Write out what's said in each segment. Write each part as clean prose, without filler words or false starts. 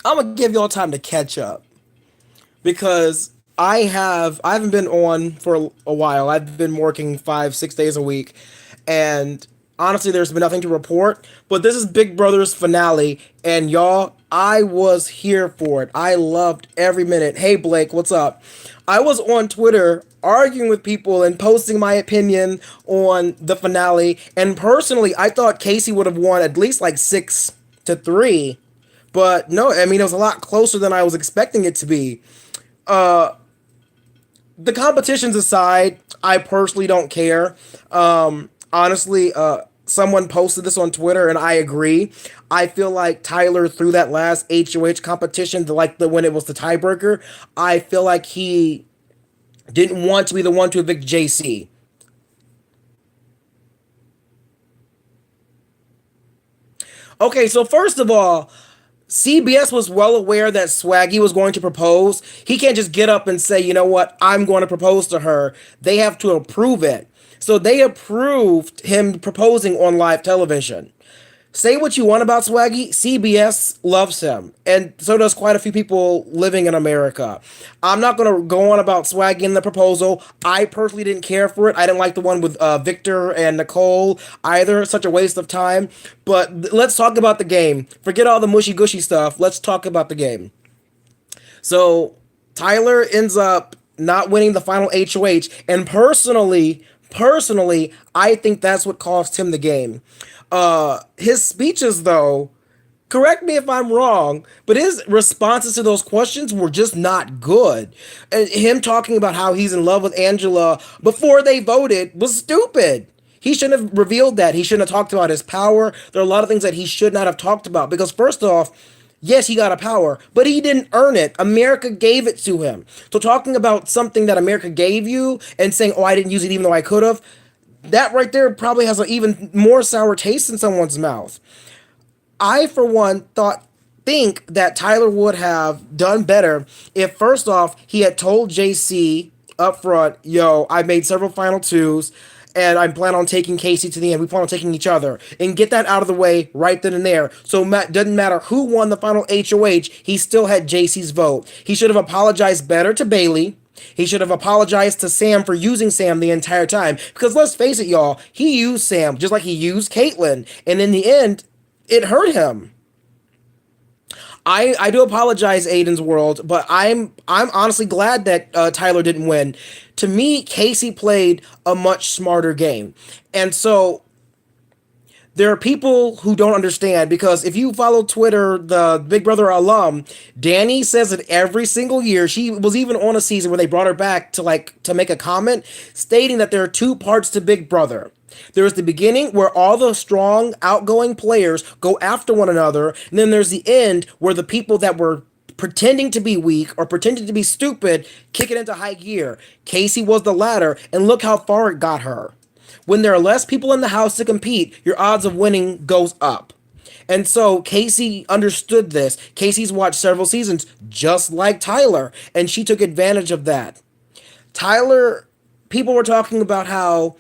I'm gonna give y'all time to catch up because I haven't been on for a while. I've been working 5 6 days a week, and honestly, there's been nothing to report. But this is Big Brother's finale, and y'all, I was here for it. I loved every minute. Hey Blake, what's up? I was on Twitter arguing with people and posting my opinion on the finale, and personally, I thought Kaycee would have won at least like 6-3. But no, I mean, it was a lot closer than I was expecting it to be. The competitions aside, I personally don't care. Honestly, someone posted this on Twitter, and I agree. I feel like Tyler through that last HOH competition, the when it was the tiebreaker, I feel like he didn't want to be the one to evict JC. Okay, so first of all, CBS was well aware that Swaggy was going to propose. He can't just get up and say, you know what, I'm going to propose to her. They have to approve it. So they approved him proposing on live television. Say what you want about Swaggy, CBS loves him, and so does quite a few people living in America. I'm not gonna go on about Swaggy and the proposal. I personally didn't care for it. I didn't like the one with Victor and Nicole either. Such a waste of time. But let's talk about the game. Forget all the mushy gushy stuff. Let's talk about the game. So Tyler ends up not winning the final HOH, and personally, I think that's what cost him the game. His speeches, though, correct me if I'm wrong, but his responses to those questions were just not good. And him talking about how he's in love with Angela before they voted was stupid. He shouldn't have revealed that. He shouldn't have talked about his power. There are a lot of things that he should not have talked about because, first off, yes, he got a power, but he didn't earn it. America gave it to him. So, talking about something that America gave you and saying, oh, I didn't use it even though I could have, that right there probably has an even more sour taste in someone's mouth. I, for one, think that Tyler would have done better if, first off, he had told JC up front, yo, I made several final twos, and I plan on taking Kaycee to the end. We plan on taking each other. And get that out of the way right then and there. So it doesn't matter who won the final HOH, he still had JC's vote. He should have apologized better to Bailey. He should have apologized to Sam for using Sam the entire time. Because let's face it, y'all, he used Sam just like he used Caitlyn. And in the end, it hurt him. I do apologize, Aiden's World, but I'm honestly glad that Tyler didn't win. To me, Kaycee played a much smarter game. And so there are people who don't understand because if you follow Twitter, the Big Brother alum, Danny says it every single year. She was even on a season where they brought her back to make a comment stating that there are two parts to Big Brother. There's the beginning where all the strong, outgoing players go after one another, and then there's the end where the people that were pretending to be weak or pretending to be stupid kick it into high gear. Kaycee was the latter, and look how far it got her. When there are less people in the house to compete, your odds of winning goes up. And so Kaycee understood this. Kaycee's watched several seasons just like Tyler, and she took advantage of that. Tyler, people were talking about how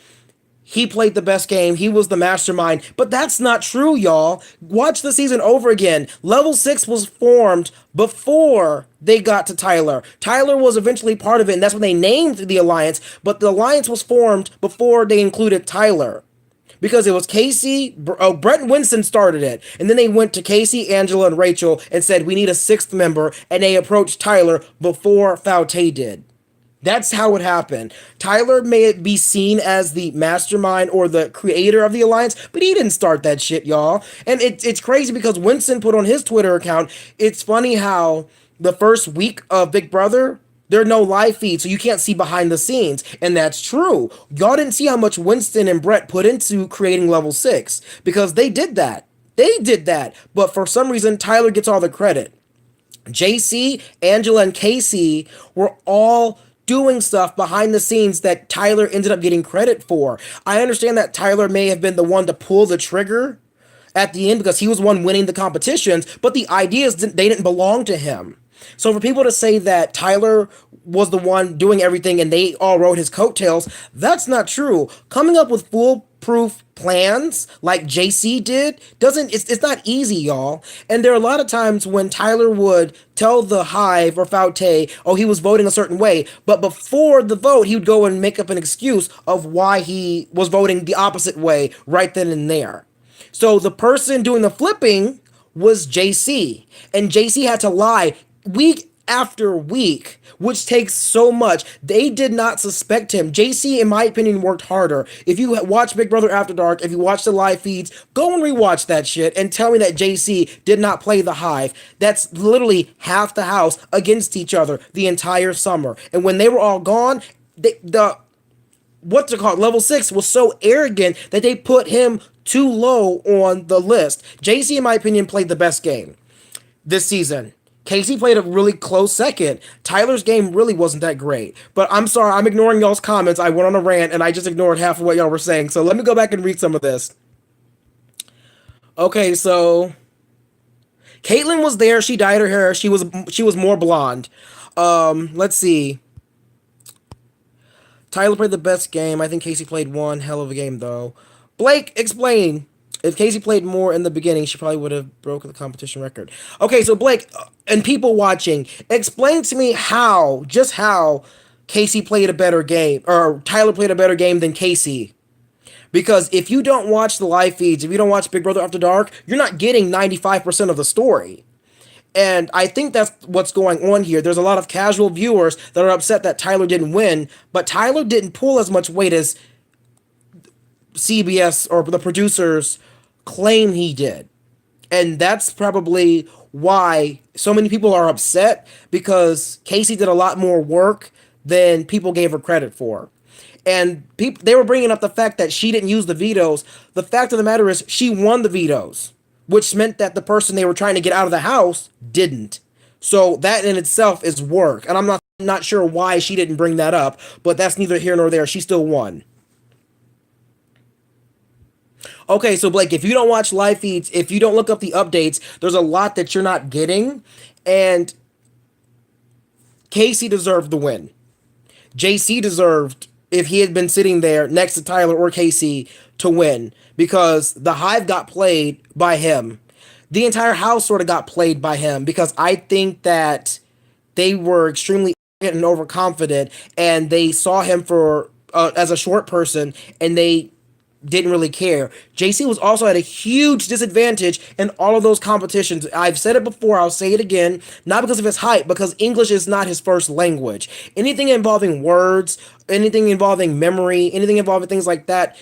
he played the best game. He was the mastermind. But that's not true, y'all. Watch the season over again. Level 6 was formed before they got to Tyler. Tyler was eventually part of it, and that's when they named the alliance. But the alliance was formed before they included Tyler. Because it was Kaycee, Brett and Winston started it. And then they went to Kaycee, Angela, and Rachel and said, we need a sixth member. And they approached Tyler before Faute did. That's how it happened. Tyler may be seen as the mastermind or the creator of the alliance, but he didn't start that shit, y'all. And it's crazy because Winston put on his Twitter account, it's funny how the first week of Big Brother, there are no live feeds, so you can't see behind the scenes. And that's true. Y'all didn't see how much Winston and Brett put into creating level 6 because they did that. They did that. But for some reason, Tyler gets all the credit. JC, Angela, and Kaycee were all doing stuff behind the scenes that Tyler ended up getting credit for. I understand that Tyler may have been the one to pull the trigger at the end because he was the one winning the competitions, but the ideas they didn't belong to him. So for people to say that Tyler was the one doing everything and they all rode his coattails, that's not true. Coming up with proof plans like JC did doesn't it's not easy, y'all. And there are a lot of times when Tyler would tell the Hive or Faute, oh, he was voting a certain way, but before the vote, he would go and make up an excuse of why he was voting the opposite way right then and there. So the person doing the flipping was JC, and JC had to lie week after week, which takes so much. They did not suspect him. JC, in my opinion, worked harder. If you watch Big Brother After Dark, if you watch the live feeds, go and rewatch that shit and tell me that JC did not play the Hive. That's literally half the house against each other the entire summer. And when they were all gone, the what's it called, level 6 was so arrogant that they put him too low on the list. JC, in my opinion, played the best game this season. Kaycee played a really close second. Tyler's game really wasn't that great. But I'm sorry, I'm ignoring y'all's comments. I went on a rant and I just ignored half of what y'all were saying. So let me go back and read some of this. Okay, so Caitlyn was there. She dyed her hair. She was more blonde. Let's see. Tyler played the best game. I think Kaycee played one hell of a game though. Blake, explain. If Kaycee played more in the beginning, she probably would have broken the competition record. Okay, so Blake and people watching, explain to me just how Kaycee played a better game, or Tyler played a better game than Kaycee. Because if you don't watch the live feeds, if you don't watch Big Brother After Dark, you're not getting 95% of the story. And I think that's what's going on here. There's a lot of casual viewers that are upset that Tyler didn't win, but Tyler didn't pull as much weight as CBS or the producers claim he did. And that's probably why so many people are upset, because Kaycee did a lot more work than people gave her credit for. And they were bringing up the fact that she didn't use the vetoes. The fact of the matter is she won the vetoes, which meant that the person they were trying to get out of the house didn't. So that in itself is work. And I'm not sure why she didn't bring that up, but that's neither here nor there. She still won. Okay, so Blake, if you don't watch live feeds, if you don't look up the updates, there's a lot that you're not getting. And Kaycee deserved the win. JC deserved, if he had been sitting there next to Tyler or Kaycee, to win, because the Hive got played by him. The entire house sort of got played by him, because I think that they were extremely arrogant and overconfident, and they saw him for as a short person, and they didn't really care. JC was also at a huge disadvantage in all of those competitions. I've said it before, I'll say it again, not because of his height, because English is not his first language. Anything involving words, anything involving memory, anything involving things like that,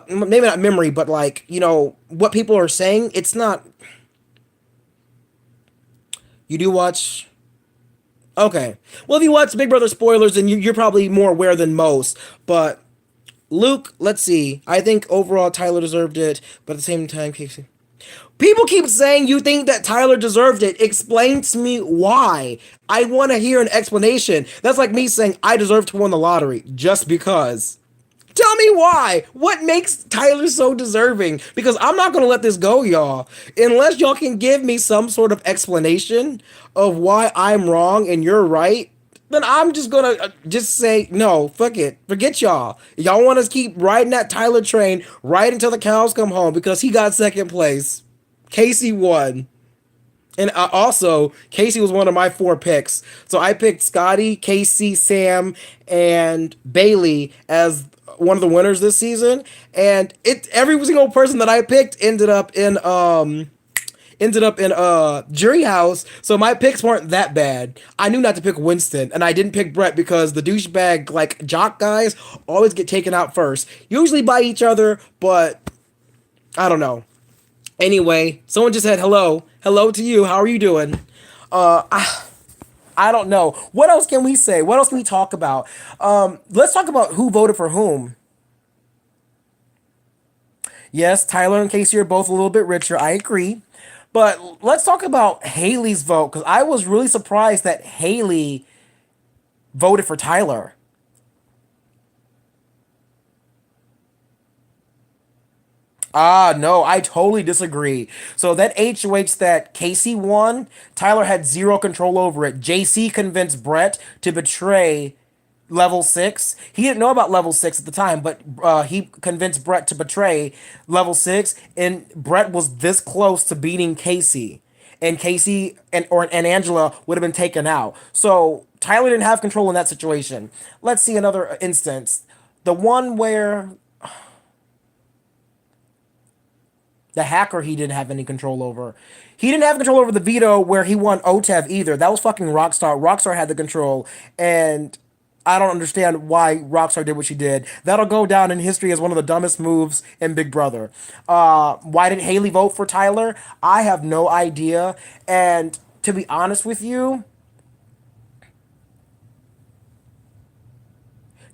maybe not memory, but like, what people are saying, it's not. You do watch. Okay. Well, if you watch Big Brother spoilers, then you're probably more aware than most. But Luke, let's see. I think overall Tyler deserved it, but at the same time, Kaycee. People keep saying you think that Tyler deserved it. Explain to me why. I want to hear an explanation. That's like me saying I deserve to win the lottery just because. Tell me why. What makes Tyler so deserving? Because I'm not going to let this go, y'all. Unless y'all can give me some sort of explanation of why I'm wrong and you're right, then I'm just going to just say, no, fuck it. Forget y'all. Y'all want to keep riding that Tyler train right until the cows come home, because he got second place. Kaycee won. And also, Kaycee was one of my 4 picks. So I picked Scotty, Kaycee, Sam, and Bailey as one of the winners this season. And every single person that I picked ended up in jury house. So my picks weren't that bad. I knew not to pick Winston, and I didn't pick Brett because the douchebag like jock guys always get taken out first. Usually by each other, but I don't know. Anyway, someone just said hello. Hello to you. How are you doing? I don't know. What else can we say? What else can we talk about? Let's talk about who voted for whom. Yes, Tyler and Kaycee are both a little bit richer. I agree. But let's talk about Haley's vote, because I was really surprised that Haley voted for Tyler. Ah, no, I totally disagree. So that HOH that Kaycee won, Tyler had zero control over it. JC convinced Brett to betray level six. He didn't know about level six at the time, but he convinced Brett to betray level six, and Brett was this close to beating Kaycee, and Kaycee and Angela would have been taken out. So Tyler didn't have control in that situation. Let's see another instance. The one where the hacker he didn't have any control over. He didn't have control over the veto where he won OTEV either. That was fucking Rockstar. Rockstar had the control, and I don't understand why Rockstar did what she did. That'll go down in history as one of the dumbest moves in Big Brother. Why did Haley vote for Tyler? I have no idea. And to be honest with you,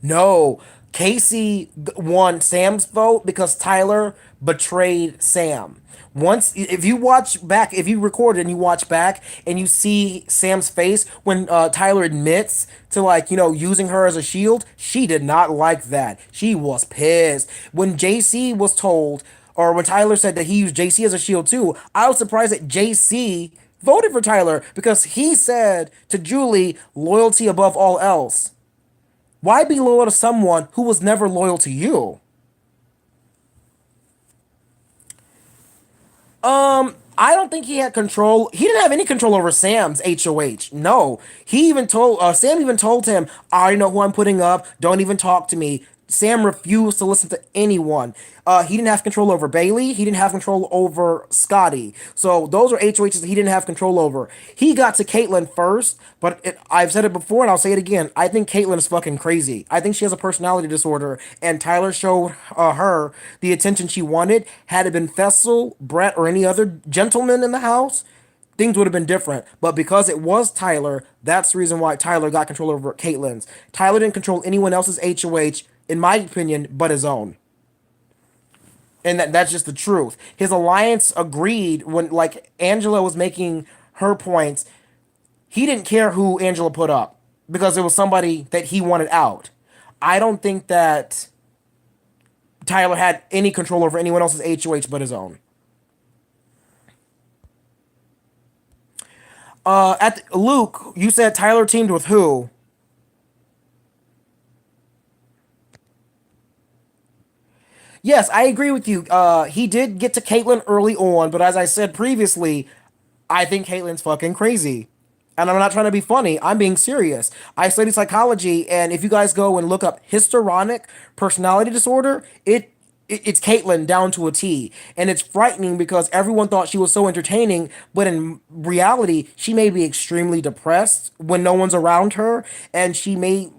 no, Kaycee won Sam's vote because Tyler betrayed Sam. Once, if you watch back, if you record and you watch back and you see Sam's face when Tyler admits to, like, using her as a shield, she did not like that. She was pissed. When JC was told, or when Tyler said that he used JC as a shield too, I was surprised that JC voted for Tyler because he said to Julie, loyalty above all else. Why be loyal to someone who was never loyal to you? I don't think he had control. He didn't have any control over Sam's HOH. No, he even told Sam even told him, "I already know who I'm putting up. Don't even talk to me." Sam refused to listen to anyone. He didn't have control over Bailey. He didn't have control over Scotty. So those are HOHs that he didn't have control over. He got to Caitlyn first, but I've said it before and I'll say it again. I think Caitlyn is fucking crazy. I think she has a personality disorder, and Tyler showed her the attention she wanted. Had it been Fessel, Brett, or any other gentleman in the house, things would have been different. But because it was Tyler, that's the reason why Tyler got control over Caitlyn's. Tyler didn't control anyone else's HOH, in my opinion, but his own. And that's just the truth. His alliance agreed when, like, Angela was making her points. He didn't care who Angela put up because it was somebody that he wanted out. I don't think that Tyler had any control over anyone else's HOH but his own. Luke, you said Tyler teamed with who? Yes, I agree with you. He did get to Caitlyn early on, but as I said previously, I think Caitlyn's fucking crazy. And I'm not trying to be funny. I'm being serious. I study psychology, and if you guys go and look up histrionic personality disorder, it's Caitlyn down to a T. And it's frightening because everyone thought she was so entertaining, but in reality, she may be extremely depressed when no one's around her, and she may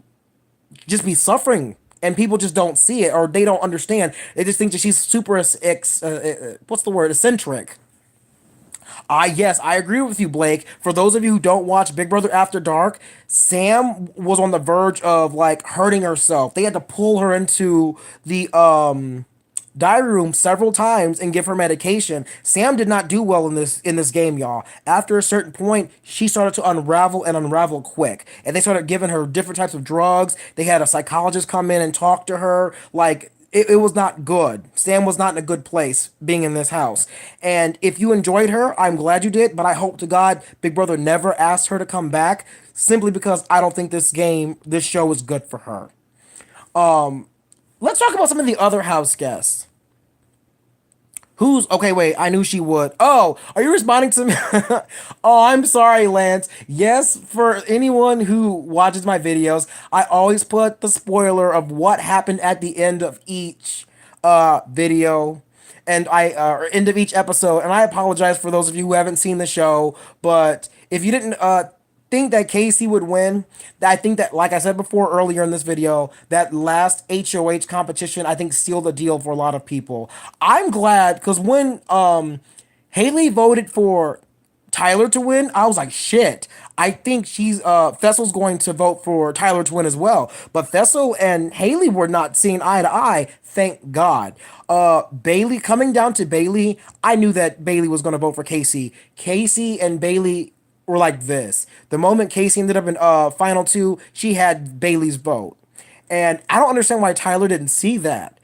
just be suffering, and people just don't see it, or they don't understand. They just think that she's super what's the word, eccentric. Yes, I agree with you, Blake. For those of you who don't watch Big Brother After Dark, Sam was on the verge of, like, hurting herself. They had to pull her into the diary room several times and give her medication. Sam did not do well in this game, y'all. After a certain point, she started to unravel and unravel quick. And they started giving her different types of drugs. They had a psychologist come in and talk to her. Like, it was not good. Sam was not in a good place being in this house. And if you enjoyed her, I'm glad you did, but I hope to God Big Brother never asked her to come back, simply because I don't think this show is good for her. Let's talk about some of the other house guests. Who's okay? Wait, I knew she would. Oh, are you responding to me? Oh, I'm sorry, Lance. Yes, for anyone who watches my videos, I always put the spoiler of what happened at the end of each video, and or end of each episode. And I apologize for those of you who haven't seen the show, but if you didn't think that Kaycee would win, I think that, like I said before earlier in this video, that last HOH competition, I think, sealed the deal for a lot of people. I'm glad because when Haley voted for Tyler to win, I was like, shit. I think Fessel's going to vote for Tyler to win as well. But Fessel and Haley were not seeing eye to eye. Thank God. Bailey, coming down to Bailey, I knew that Bailey was going to vote for Kaycee. Kaycee and Bailey were like this. The moment Kaycee ended up in final two, she had Bailey's vote. And I don't understand why Tyler didn't see that.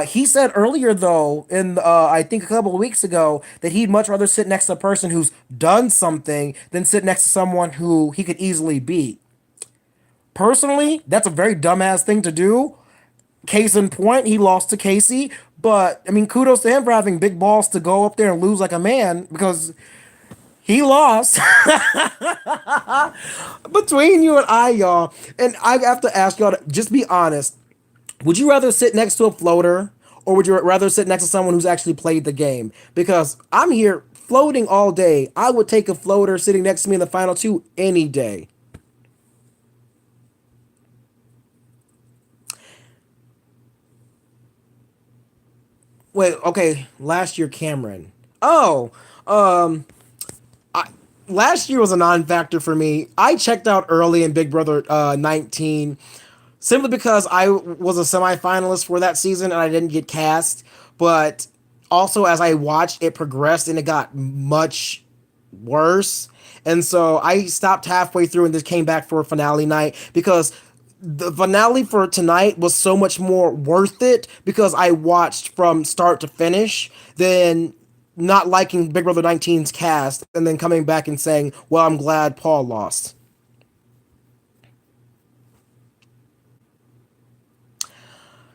He said earlier, though, in I think a couple of weeks ago, that he'd much rather sit next to a person who's done something than sit next to someone who he could easily beat. Personally, that's a very dumbass thing to do. Case in point, he lost to Kaycee. But I mean, kudos to him for having big balls to go up there and lose like a man because he lost. Between you and I, y'all, and I have to ask y'all to just be honest. Would you rather sit next to a floater or would you rather sit next to someone who's actually played the game? Because I'm here floating all day. I would take a floater sitting next to me in the final two any day. Wait, okay, last year Cameron. Oh, um, last year was a non-factor for me. I checked out early in Big Brother 19 simply because I was a semifinalist for that season and I didn't get cast. But also, as I watched, it progressed and it got much worse. And so I stopped halfway through and just came back for a finale night because the finale for tonight was so much more worth it because I watched from start to finish than not liking Big Brother 19's cast and then coming back and saying, well, I'm glad Paul lost.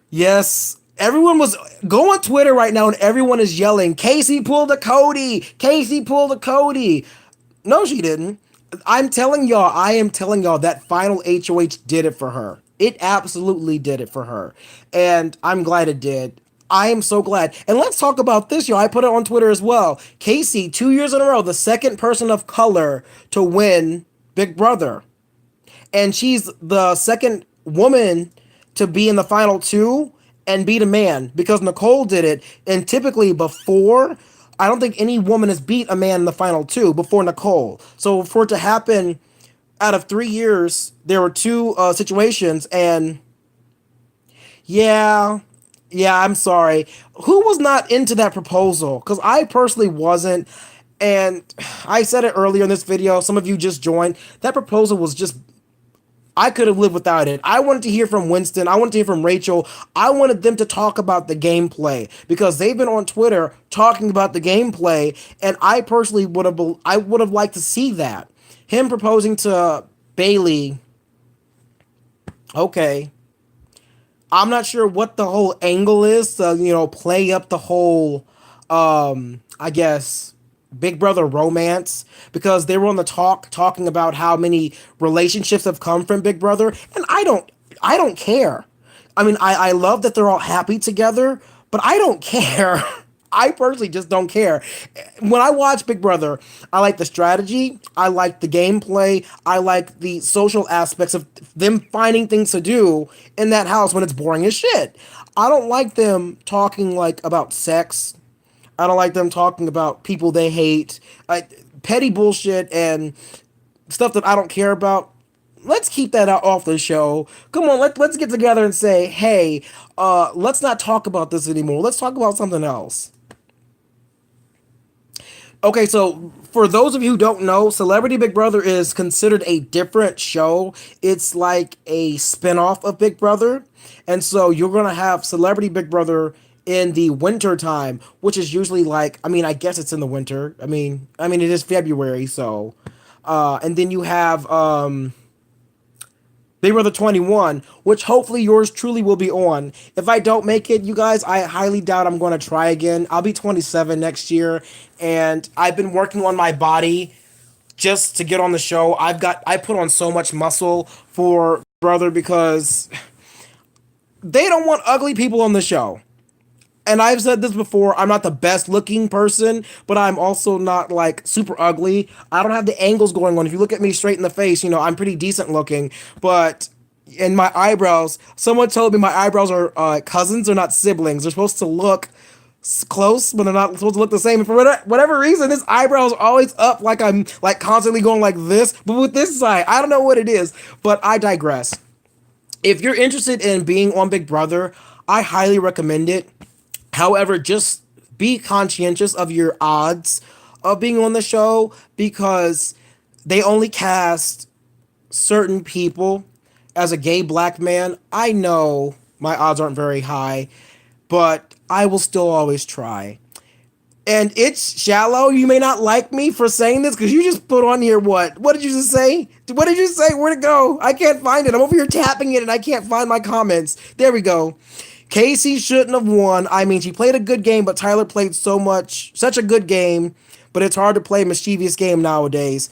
Yes, everyone was go on Twitter right now and everyone is yelling, Kaycee pulled a Cody. Kaycee pulled a Cody. No, she didn't. I am telling y'all that final HOH did it for her. It absolutely did it for her. And I'm glad it did. I am so glad. And let's talk about this, y'all. I put it on Twitter as well. Kaycee, 2 years in a row, the second person of color to win Big Brother, and she's the second woman to be in the final two and beat a man because Nicole did it. And typically before, I don't think any woman has beat a man in the final two before Nicole. So for it to happen out of 3 years, there were two situations, and yeah, yeah, I'm sorry. Who was not into that proposal? Because I personally wasn't. And I said it earlier in this video. Some of you just joined. That proposal was just I could have lived without it. I wanted to hear from Winston. I wanted to hear from Rachel. I wanted them to talk about the gameplay because they've been on Twitter talking about the gameplay, and I personally would have liked to see that. Him proposing to Bailey, okay. I'm not sure what the whole angle is to, play up the whole I guess Big Brother romance because they were on the talking about how many relationships have come from Big Brother, and I don't care. I mean, I love that they're all happy together, but I don't care. I personally just don't care. When I watch Big Brother, I like the strategy, I like the gameplay, I like the social aspects of them finding things to do in that house when it's boring as shit. I don't like them talking like about sex. I don't like them talking about people they hate, petty bullshit and stuff that I don't care about. Let's keep that out off the show. Come on, let's get together and say, hey, let's not talk about this anymore. Let's talk about something else. Okay, so for those of you who don't know, Celebrity Big Brother is considered a different show. It's like a spin-off of Big Brother. And so you're going to have Celebrity Big Brother in the winter time, which is usually like, I mean, I guess it's in the winter. I mean it is February, so and then you have Big Brother 21, which hopefully yours truly will be on. If I don't make it, you guys, I highly doubt I'm going to try again. I'll be 27 next year, and I've been working on my body just to get on the show. I put on so much muscle for Brother because they don't want ugly people on the show. And I've said this before, I'm not the best looking person, but I'm also not like super ugly. I don't have the angles going on. If you look at me straight in the face, I'm pretty decent looking. But in my eyebrows, someone told me my eyebrows are cousins, they're not siblings. They're supposed to look close, but they're not supposed to look the same. And for whatever reason, this eyebrow is always up like I'm like constantly going like this. But with this side, I don't know what it is, but I digress. If you're interested in being on Big Brother, I highly recommend it. However, just be conscientious of your odds of being on the show because they only cast certain people. As a gay black man, I know my odds aren't very high, but I will still always try. And it's shallow. You may not like me for saying this because you just put on here what? What did you just say? What did you say? Where'd it go? I can't find it. I'm over here tapping it and I can't find my comments. There we go. Kaycee shouldn't have won. I mean, she played a good game, but Tyler played such a good game. But it's hard to play a mischievous game nowadays.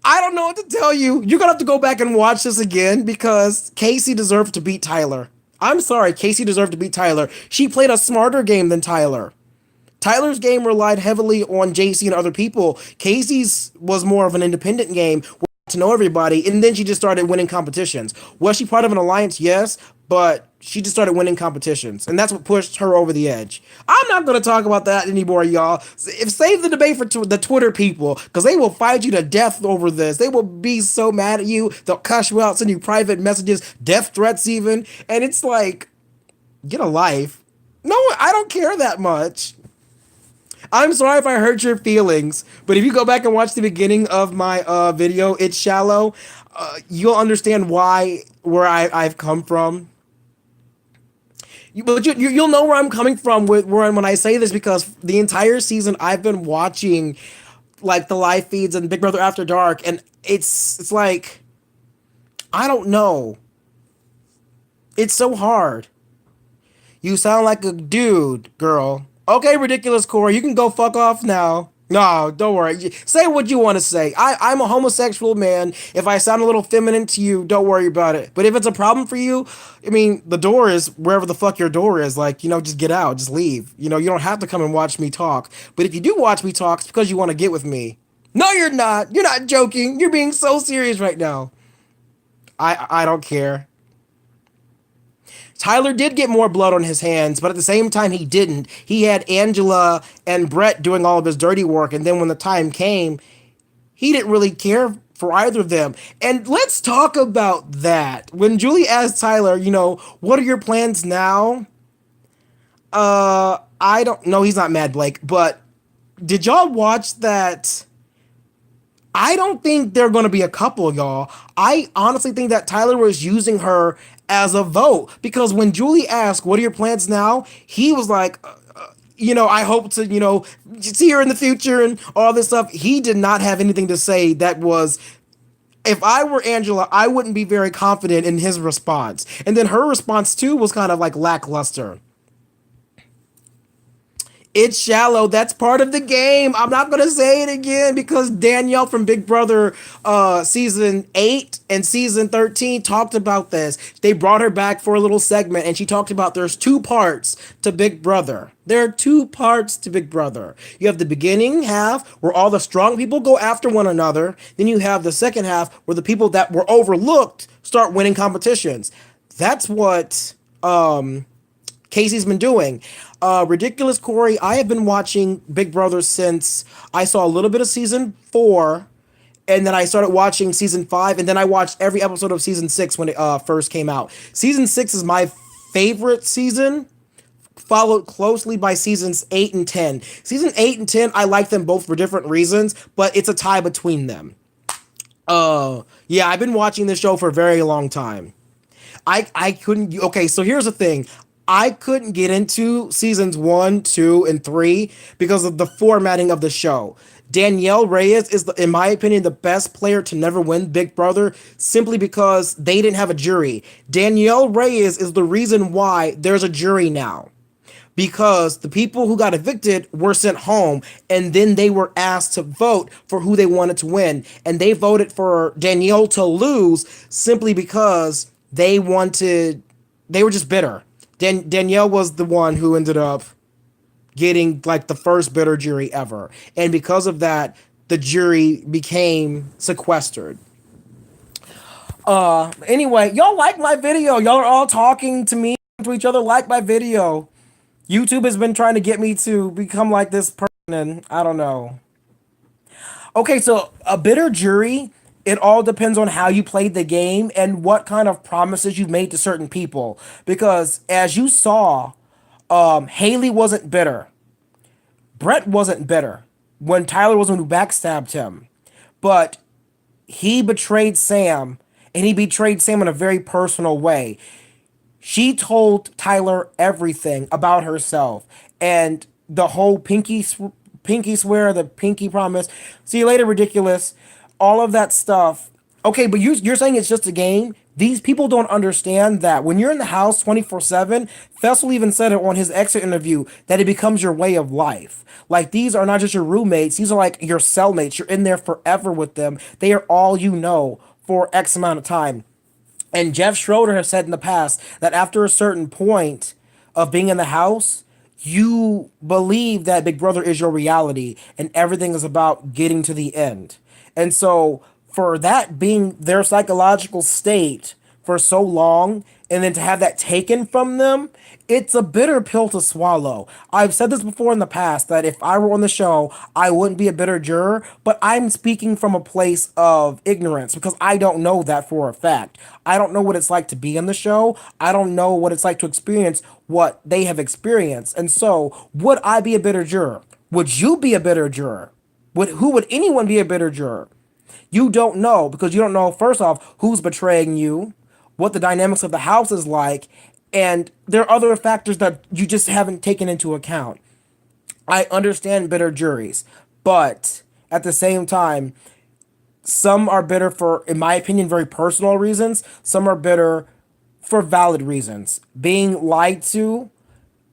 I don't know what to tell you. You're gonna have to go back and watch this again because Kaycee deserved to beat Tyler. I'm sorry, Kaycee deserved to beat Tyler. She played a smarter game than Tyler. Tyler's game relied heavily on JC and other people. Kaycee's was more of an independent game to know everybody, and then she just started winning competitions. Was she part of an alliance? Yes, but she just started winning competitions, and that's what pushed her over the edge. I'm not going to talk about that anymore, y'all. If save the debate for the Twitter people, because they will fight you to death over this. They will be so mad at you. They'll cuss you out, send you private messages, death threats even, and it's like, get a life. No, I don't care that much. I'm sorry if I hurt your feelings, but if you go back and watch the beginning of my video, it's shallow. You'll understand why where I've come from. But you'll know where I'm coming from with when I say this because the entire season I've been watching like the live feeds and Big Brother After Dark, and it's like I don't know. It's so hard. You sound like a dude, girl. Okay, ridiculous Corey, you can go fuck off now. No, don't worry. Say what you want to say. I'm a homosexual man. If I sound a little feminine to you, don't worry about it. But if it's a problem for you, I mean, the door is wherever the fuck your door is. Like, just get out, just leave. You don't have to come and watch me talk. But if you do watch me talk, it's because you want to get with me. No, you're not. You're not joking. You're being so serious right now. I don't care. Tyler did get more blood on his hands, but at the same time, he didn't. He had Angela and Brett doing all of his dirty work, and then when the time came, he didn't really care for either of them. And let's talk about that. When Julie asked Tyler, what are your plans now? I don't know. He's not Mad Blake, but did y'all watch that? I don't think they're going to be a couple, y'all. I honestly think that Tyler was using her as a vote because when Julie asked, "What are your plans now?" he was like, I hope to, see her in the future and all this stuff. He did not have anything to say that was. If I were Angela, I wouldn't be very confident in his response. And then her response too was kind of like lackluster. It's shallow. That's part of the game. I'm not going to say it again because Danielle from Big Brother season 8 and season 13 talked about this. They brought her back for a little segment and she talked about there's two parts to Big Brother. There are two parts to Big Brother. You have the beginning half where all the strong people go after one another. Then you have the second half where the people that were overlooked start winning competitions. That's what Kaycee's been doing. Ridiculous Corey, I have been watching Big Brother since I saw a little bit of season 4, and then I started watching season 5, and then I watched every episode of season 6 when it first came out. Season 6 is my favorite season, followed closely by seasons 8 and 10. Season 8 and 10, I like them both for different reasons, but it's a tie between them. Yeah, I've been watching this show for a very long time. I couldn't. Okay, so here's the thing. I couldn't get into seasons 1, 2, and 3 because of the formatting of the show. Danielle Reyes is, in my opinion, the best player to never win Big Brother simply because they didn't have a jury. Danielle Reyes is the reason why there's a jury now. Because the people who got evicted were sent home and then they were asked to vote for who they wanted to win. And they voted for Danielle to lose simply because they were just bitter. Danielle was the one who ended up getting like the first bitter jury ever. And because of that, the jury became sequestered. Anyway, y'all like my video. Y'all are all talking to me, to each other, like my video. YouTube has been trying to get me to become like this person, and I don't know. Okay, so a bitter jury, it all depends on how you played the game and what kind of promises you made to certain people. Because as you saw, Haley wasn't bitter. Brett wasn't bitter when Tyler was the one who backstabbed him. But he betrayed Sam, and he betrayed Sam in a very personal way. She told Tyler everything about herself and the whole pinky swear, the pinky promise. See you later, ridiculous. All of that stuff. Okay, but you're saying it's just a game. These people don't understand that when you're in the house 24/7, Fessel even said it on his exit interview that it becomes your way of life. Like these are not just your roommates, these are like your cellmates. You're in there forever with them. They are all you know for X amount of time. And Jeff Schroeder has said in the past that after a certain point of being in the house, you believe that Big Brother is your reality and everything is about getting to the end. And so, for that being their psychological state for so long, and then to have that taken from them, it's a bitter pill to swallow. I've said this before in the past that if I were on the show, I wouldn't be a bitter juror, but I'm speaking from a place of ignorance because I don't know that for a fact. I don't know what it's like to be on the show. I don't know what it's like to experience what they have experienced. And so, would I be a bitter juror? Would you be a bitter juror? Would anyone be a bitter juror? You don't know because you don't know, first off, who's betraying you, what the dynamics of the house is like, and there are other factors that you just haven't taken into account. I understand bitter juries, but at the same time, some are bitter for, in my opinion, very personal reasons. Some are bitter for valid reasons. Being lied to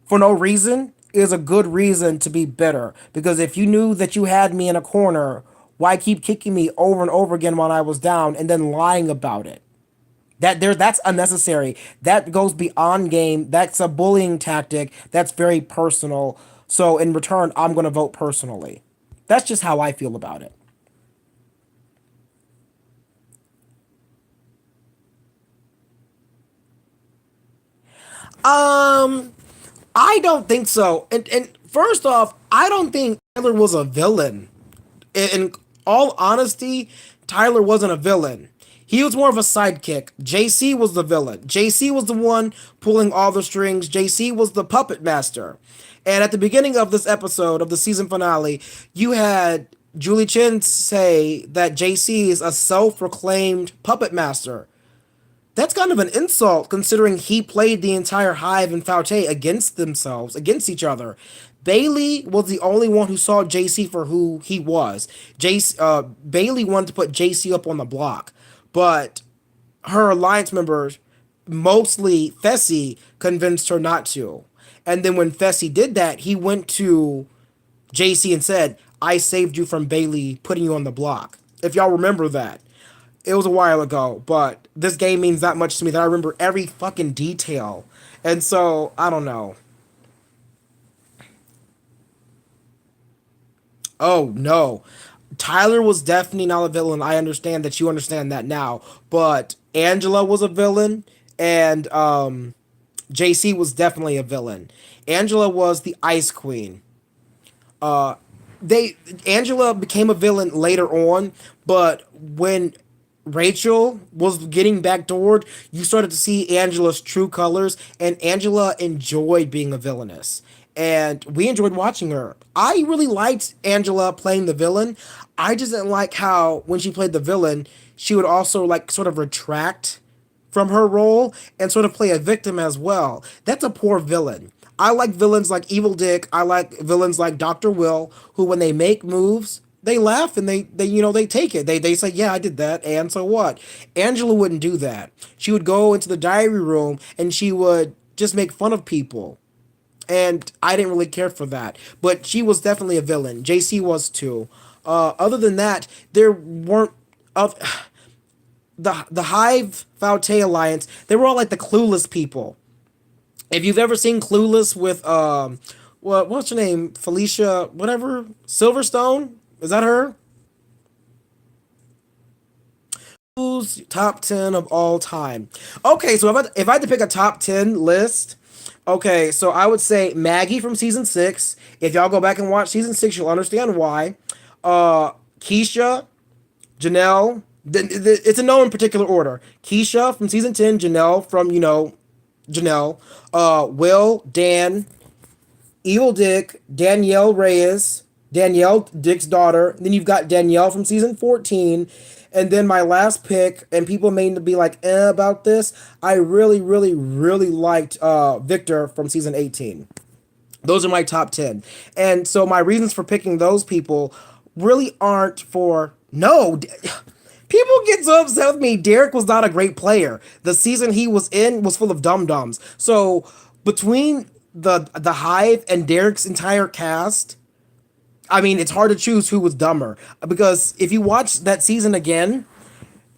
for no reason is a good reason to be bitter. Because if you knew that you had me in a corner, why keep kicking me over and over again while I was down and then lying about it? That's unnecessary. That goes beyond game. That's a bullying tactic. That's very personal. So in return, I'm gonna vote personally. That's just how I feel about it. Um, I don't think so. And first off, I don't think Tyler was a villain. In all honesty, Tyler wasn't a villain. He was more of a sidekick. JC was the villain. JC was the one pulling all the strings. JC was the puppet master. And at the beginning of this episode of the season finale, you had Julie Chen say that JC is a self proclaimed puppet master. That's kind of an insult considering he played the entire Hive and Faute against themselves, against each other. Bailey was the only one who saw JC for who he was. Bailey wanted to put JC up on the block, but her alliance members, mostly Fessy, convinced her not to. And then when Fessy did that, he went to JC and said, I saved you from Bailey putting you on the block. If y'all remember that. It was a while ago, but this game means that much to me that I remember every fucking detail. And so, I don't know. Oh, no. Tyler was definitely not a villain. I understand that you understand that now. But Angela was a villain, and JC was definitely a villain. Angela was the Ice Queen. Uh, they Angela became a villain later on, but when Rachel was getting backdoored, you started to see Angela's true colors, and Angela enjoyed being a villainess. And we enjoyed watching her. I really liked Angela playing the villain. I just didn't like how when she played the villain, she would also like sort of retract from her role and sort of play a victim as well. That's a poor villain. I like villains like Evil Dick. I like villains like Dr. Will, who when they make moves, they laugh and they take it. They say, yeah, I did that, and so what? Angela wouldn't do that. She would go into the diary room and she would just make fun of people. And I didn't really care for that. But she was definitely a villain. JC was too. Other than that, there weren't of the Hive Faute Alliance. They were all like the clueless people. If you've ever seen Clueless with what's her name? Felicia whatever? Silverstone? Is that her? Who's top 10 of all time? Okay, so if I had to pick a top 10 list, okay, so I would say Maggie from season 6. If y'all go back and watch season 6, you'll understand why. Keisha, Janelle, it's in no in particular order. Keisha from season 10, Janelle from, Janelle, Will, Dan, Evil Dick, Danielle Reyes. Danielle, Dick's daughter. Then you've got Danielle from season 14. And then my last pick, and people may be like, about this. I really, really, really liked Victor from season 18. Those are my top 10. And so my reasons for picking those people really aren't for. No. People get so upset with me. Derek was not a great player. The season he was in was full of dum dums. So between the Hive and Derek's entire cast, I mean, it's hard to choose who was dumber because if you watch that season again,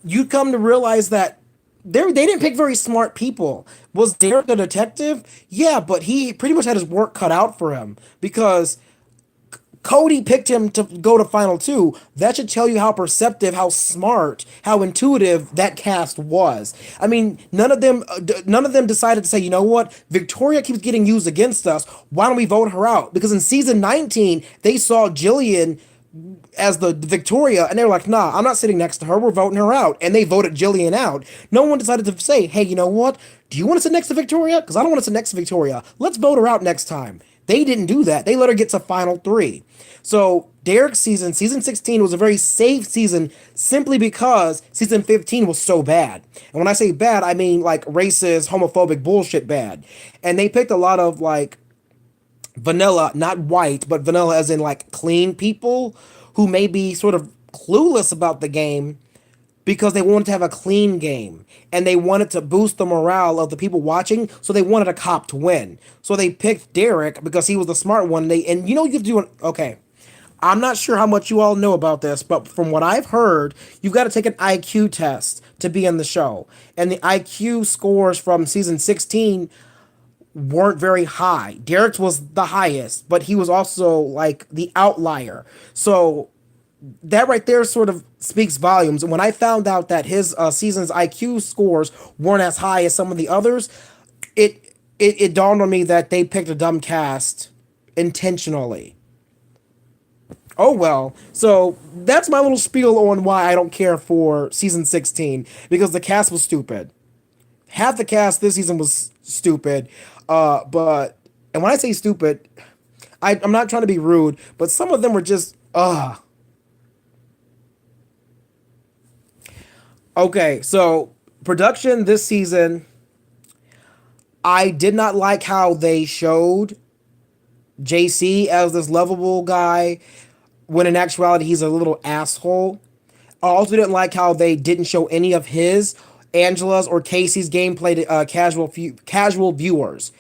you'd come to realize that they didn't pick very smart people. Was Derek a detective? Yeah, but he pretty much had his work cut out for him because Cody picked him to go to final two. That should tell you how perceptive, how smart, how intuitive that cast was. I mean, none of them decided to say, you know what, Victoria keeps getting used against us. Why don't we vote her out? Because in season 19, they saw Jillian as the Victoria, and they were like, nah, I'm not sitting next to her. We're voting her out. And they voted Jillian out. No one decided to say, hey, you know what? Do you want to sit next to Victoria? Because I don't want to sit next to Victoria. Let's vote her out next time. They didn't do that. They let her get to final three. So Derek's season 16, was a very safe season simply because season 15 was so bad. And when I say bad, I mean like racist, homophobic bullshit bad. And they picked a lot of like vanilla, not white, but vanilla as in like clean people who may be sort of clueless about the game because they wanted to have a clean game and they wanted to boost the morale of the people watching, so they wanted a cop to win. So they picked Derek because he was the smart one. And you know you have to do an okay. I'm not sure how much you all know about this, but from what I've heard, you've got to take an IQ test to be in the show. And the IQ scores from season 16 weren't very high. Derek's was the highest, but he was also like the outlier. So that right there sort of speaks volumes. And when I found out that his season's IQ scores weren't as high as some of the others, it dawned on me that they picked a dumb cast intentionally. Oh well. So that's my little spiel on why I don't care for season 16 because the cast was stupid. Half the cast this season was stupid. But and when I say stupid, I'm not trying to be rude, but some of them were just Okay, so production this season, I did not like how they showed JC as this lovable guy when in actuality he's a little asshole. I also didn't like how they didn't show any of his, Angela's, or Kaycee's gameplay to casual viewers.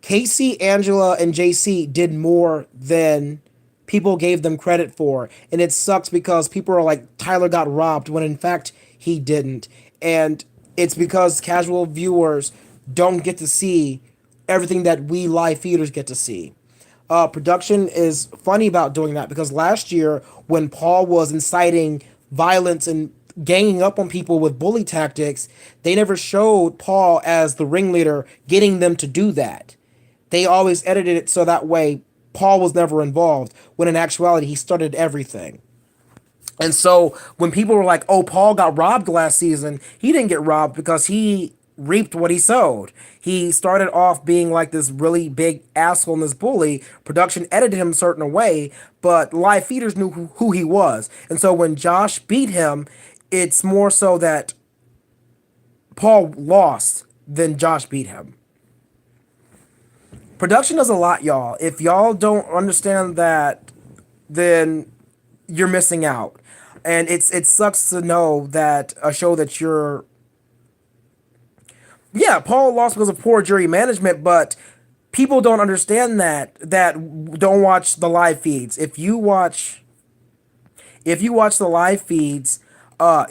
Kaycee, Angela, and JC did more than people gave them credit for. And it sucks because people are like, Tyler got robbed, when in fact, he didn't. And it's because casual viewers don't get to see everything that we live feeders get to see. Production is funny about doing that because last year, when Paul was inciting violence and ganging up on people with bully tactics, they never showed Paul as the ringleader getting them to do that. They always edited it so that way Paul was never involved, when in actuality he started everything. And so when people were like, oh, Paul got robbed last season, he didn't get robbed because he reaped what he sowed. He started off being like this really big asshole and this bully. Production edited him a certain way, but live feeders knew who he was. And so when Josh beat him, it's more so that Paul lost than Josh beat him. Production does a lot, y'all. If y'all don't understand that, then you're missing out. And it sucks to know that a show that you're yeah, Paul lost because of poor jury management, but people don't understand that don't watch the live feeds. If you watch the live feeds,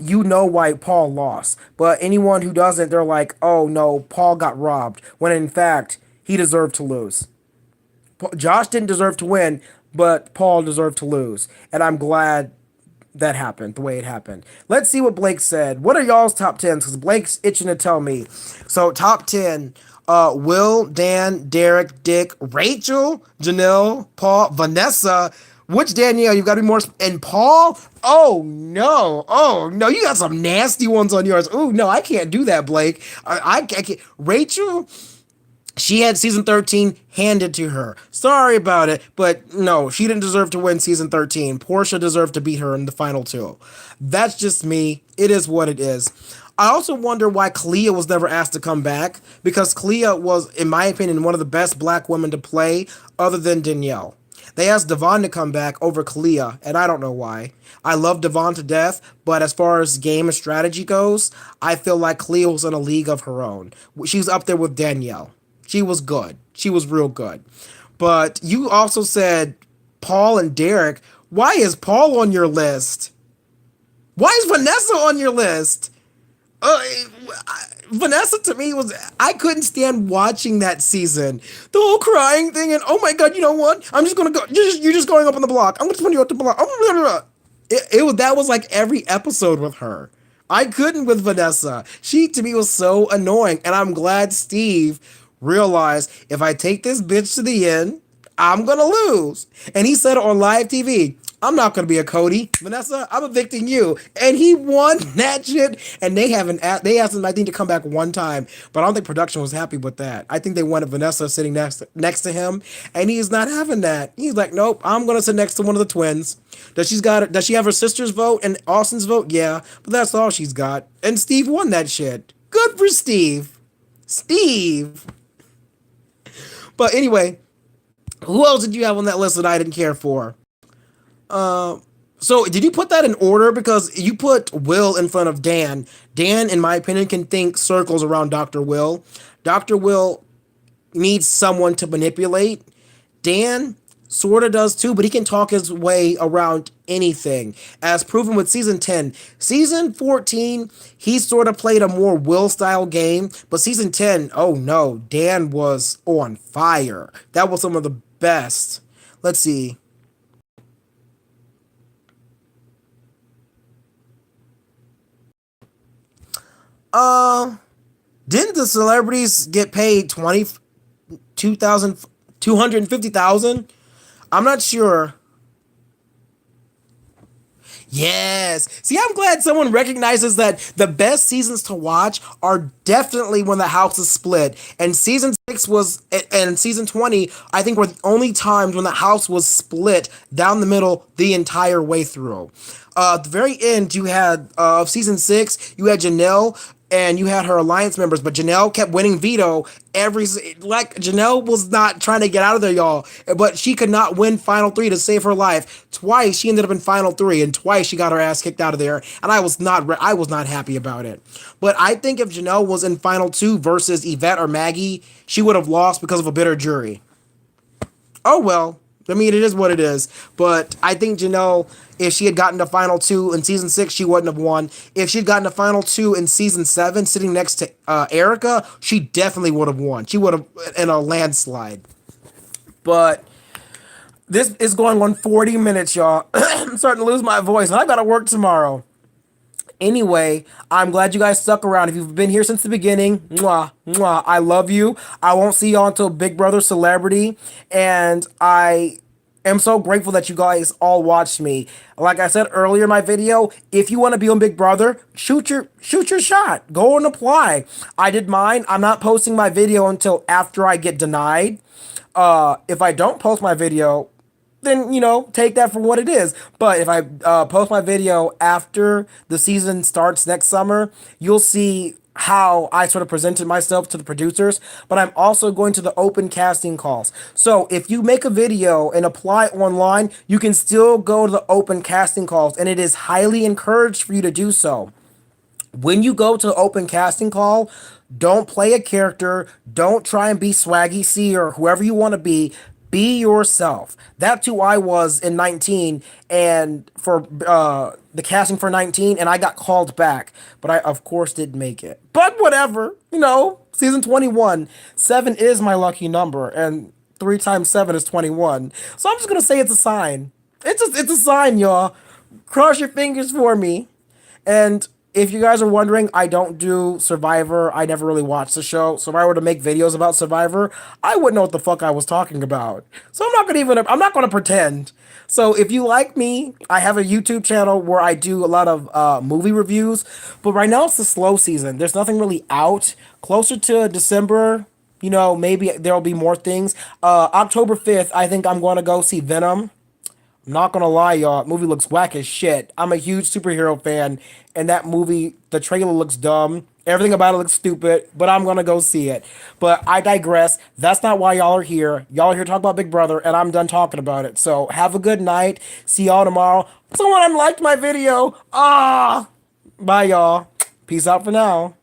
you know why Paul lost. But anyone who doesn't, they're like, oh no, Paul got robbed. When in fact, he deserved to lose. Josh didn't deserve to win, but Paul deserved to lose. And I'm glad that happened the way it happened. Let's see what Blake said. What are y'all's top 10s? Because Blake's itching to tell me. So, top 10, Will, Dan, Derek, Dick, Rachel, Janelle, Paul, Vanessa. Which Danielle? You got to be more. And Paul? Oh, no. Oh, no. You got some nasty ones on yours. Oh, no. I can't do that, Blake. I can't. Rachel? She had season 13 handed to her. Sorry about it, but no, she didn't deserve to win season 13. Portia deserved to beat her in the final two. That's just me. It is what it is. I also wonder why Clea was never asked to come back, because Clea was, in my opinion, one of the best black women to play other than Danielle. They asked Devon to come back over Clea, and I don't know why. I love Devon to death, but as far as game and strategy goes, I feel like Clea was in a league of her own. She's up there with Danielle. She was good. She was real good. But you also said Paul and Derek. Why is Paul on your list? Why is Vanessa on your list? Uh, Vanessa to me was, I couldn't stand watching that season. The whole crying thing and oh my god, you know what? I'm just gonna go. You're just going up on the block. I'm just putting you up the block. It was, that was like every episode with her. I couldn't with Vanessa. She to me was so annoying, and I'm glad Steve realized if I take this bitch to the end, I'm gonna lose. And he said it on live TV. I'm not gonna be a Cody, Vanessa. I'm evicting you, and he won that shit. And they asked him, I think, to come back one time, but I don't think production was happy with that. I think they wanted Vanessa sitting next to him, and he's not having that. He's like, nope, I'm gonna sit next to one of the twins. Does she have her sister's vote and Austin's vote? Yeah, but that's all she's got. And Steve won that shit. Good for Steve. Steve. But anyway, who else did you have on that list that I didn't care for? So did you put that in order? Because you put Will in front of Dan. Dan, in my opinion, can think circles around Dr. Will. Dr. Will needs someone to manipulate. Dan sort of does too, but he can talk his way around anything, as proven with season 10. Season 14, he sort of played a more Will style game, but season 10, oh no, Dan was on fire. That was some of the best. Let's see. Uh, didn't the celebrities get paid 22,000, 250,000? I'm not sure. Yes. See, I'm glad someone recognizes that the best seasons to watch are definitely when the house is split. And season 6 was, and season 20, I think, were the only times when the house was split down the middle the entire way through. At the very end, you had, of season 6, you had Janelle and you had her alliance members, but Janelle kept winning veto like Janelle was not trying to get out of there, y'all, but she could not win final three to save her life. Twice she ended up in final three, and twice she got her ass kicked out of there, and I was not happy about it. But I think if Janelle was in final two versus Yvette or Maggie, she would have lost because of a bitter jury. Oh well. I mean, it is what it is. But I think Janelle, if she had gotten to final two in season 6, she wouldn't have won. If she'd gotten to final two in season 7, sitting next to Erica, she definitely would have won. She would have in a landslide. But this is going on 40 minutes, y'all. I'm starting to lose my voice, and I gotta work tomorrow. Anyway, I'm glad you guys stuck around. If you've been here since the beginning, mwah, mwah, I love you. I won't see y'all until Big Brother Celebrity. And I am so grateful that you guys all watched me. Like I said earlier in my video, if you want to be on Big Brother, shoot your shot. Go and apply. I did mine. I'm not posting my video until after I get denied. If I don't post my video, then take that for what it is. But if I post my video after the season starts next summer, you'll see how I sort of presented myself to the producers. But I'm also going to the open casting calls. So if you make a video and apply online, you can still go to the open casting calls, and it is highly encouraged for you to do so. When you go to the open casting call, don't play a character. Don't try and be Swaggy C or whoever you want to be. Be yourself. That's who I was in 19, and for the casting for 19, and I got called back, but I of course didn't make it. But whatever, season 21, 7 is my lucky number, and 3 times 7 is 21. So I'm just gonna say it's a sign. It's a sign, y'all. Cross your fingers for me. And if you guys are wondering, I don't do Survivor. I never really watched the show. So if I were to make videos about Survivor, I wouldn't know what the fuck I was talking about. So I'm not gonna pretend. So if you like me, I have a YouTube channel where I do a lot of movie reviews. But right now it's the slow season. There's nothing really out. Closer to December, maybe there'll be more things. October 5th, I think I'm going to go see Venom. I'm not gonna lie, y'all. Movie looks whack as shit. I'm a huge superhero fan, and that movie, the trailer looks dumb. Everything about it looks stupid, but I'm gonna go see it. But I digress. That's not why y'all are here. Y'all are here to talk about Big Brother, and I'm done talking about it. So have a good night. See y'all tomorrow. Someone unliked my video. Ah, bye, y'all. Peace out for now.